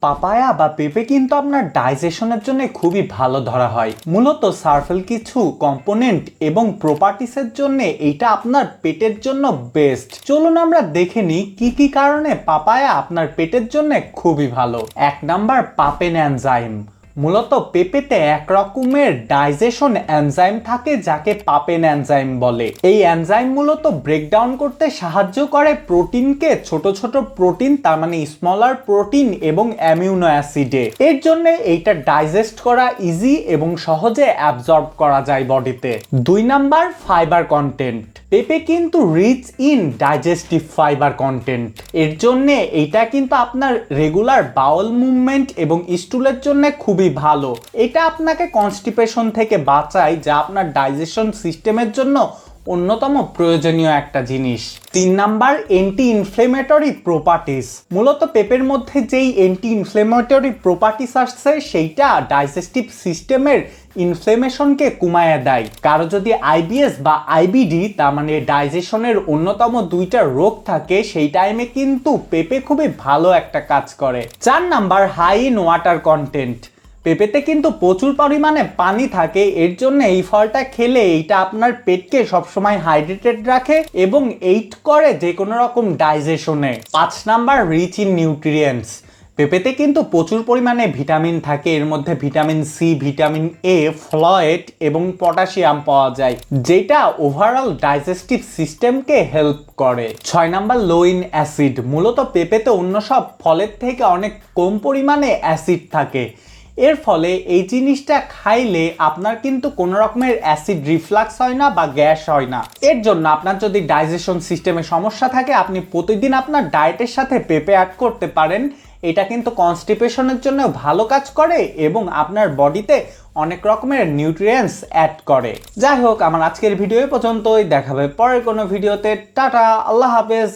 Papaya বা পেঁপে কিন্তু আপনার ডাইজেশনের জন্য খুবই ভালো ধরা হয়। মূলত সার্ফেল কিছু কম্পোনেন্ট এবং প্রপার্টিসের জন্য এইটা আপনার পেটের জন্য বেস্ট। চলুন আমরা দেখে নিই কি কি কারণে পাপায়া আপনার পেটের জন্য খুবই ভালো। 1 নাম্বার, পাপেন এনজাইম। মূলত পেঁপেতে এক রকমের ডাইজেশন এনজাইম থাকে যাকে পাপেন এনজাইম বলে। এই এনজাইম মূলত ব্রেকডাউন করতে সাহায্য করে প্রোটিনকে ছোট ছোট প্রোটিন, তার মানে স্মলার প্রোটিন এবং অ্যামিনো অ্যাসিডে। এর জন্য এইটা ডাইজেস্ট করা ইজি এবং সহজে অ্যাবজর্ব করা যায় বডিতে। 2 নাম্বার, ফাইবার কন্টেন্ট। পেঁপে কিন্তু rich in digestive fibre content. এর জন্যে এইটা কিন্তু আপনার রেগুলার বাউল মুভমেন্ট এবং স্টুলের জন্য খুবই ভালো। এটা আপনাকে কনস্টিপেশন থেকে বাঁচায়, যা আপনার ডাইজেশন সিস্টেমের জন্য অন্যতম প্রয়োজনীয় একটা জিনিস। 3 নাম্বার, অ্যান্টি ইনফ্লেমেটরি প্রপার্টিস। মূলত পেঁপের মধ্যে যেই অ্যান্টি ইনফ্লেমেটরি প্রপার্টিস আসছে সেইটা ডাইজেস্টিভ সিস্টেমের ইনফ্লেমেশনকে কমায় দেয়। কারো যদি আইবিএস বা আইবিডি, তার মানে ডাইজেশনের অন্যতম 2টা রোগ থাকে, সেই টাইমে কিন্তু পেঁপে খুবই ভালো একটা কাজ করে। 4 number, high in water content. পেঁপেতে কিন্তু প্রচুর পরিমাণে পানি থাকে। এর জন্য এই ফলটা খেলে এইটা আপনার পেটকে সবসময় হাইড্রেটেড রাখে এবং এইড করে যে কোনো রকম ডাইজেশনে। 5 নাম্বার, রিচ ইন নিউট্রিয়েন্টস। পেঁপেতে কিন্তু প্রচুর পরিমাণে ভিটামিন থাকে। এর মধ্যে ভিটামিন সি, ভিটামিন এ, ফ্লয়েড এবং পটাশিয়াম পাওয়া যায়, যেটা ওভারঅল ডাইজেস্টিভ সিস্টেমকে হেল্প করে। 6 নাম্বার, লো ইন অ্যাসিড। মূলত পেঁপেতে অন্য সব ফলের থেকে অনেক কম পরিমাণে অ্যাসিড থাকে। এর ফলে এই জিনিসটা খাইলে আপনার কিন্তু কোনো রকমের অ্যাসিড রিফ্লাক্স হয় না বা গ্যাস হয় না। এর জন্য আপনার যদি ডাইজেশন সিস্টেমে সমস্যা থাকে, আপনি প্রতিদিন আপনার ডায়েটের সাথে পেঁপে অ্যাড করতে পারেন। এটা কিন্তু কনস্টিপেশনের জন্য ভালো কাজ করে এবং আপনার বডিতে অনেক রকমের নিউট্রিয়েন্টস অ্যাড করে। যাই হোক, আমার আজকের ভিডিও পর্যন্তই। দেখাবে পরের কোনো ভিডিওতে। টাটা, আল্লাহ হাফেজ।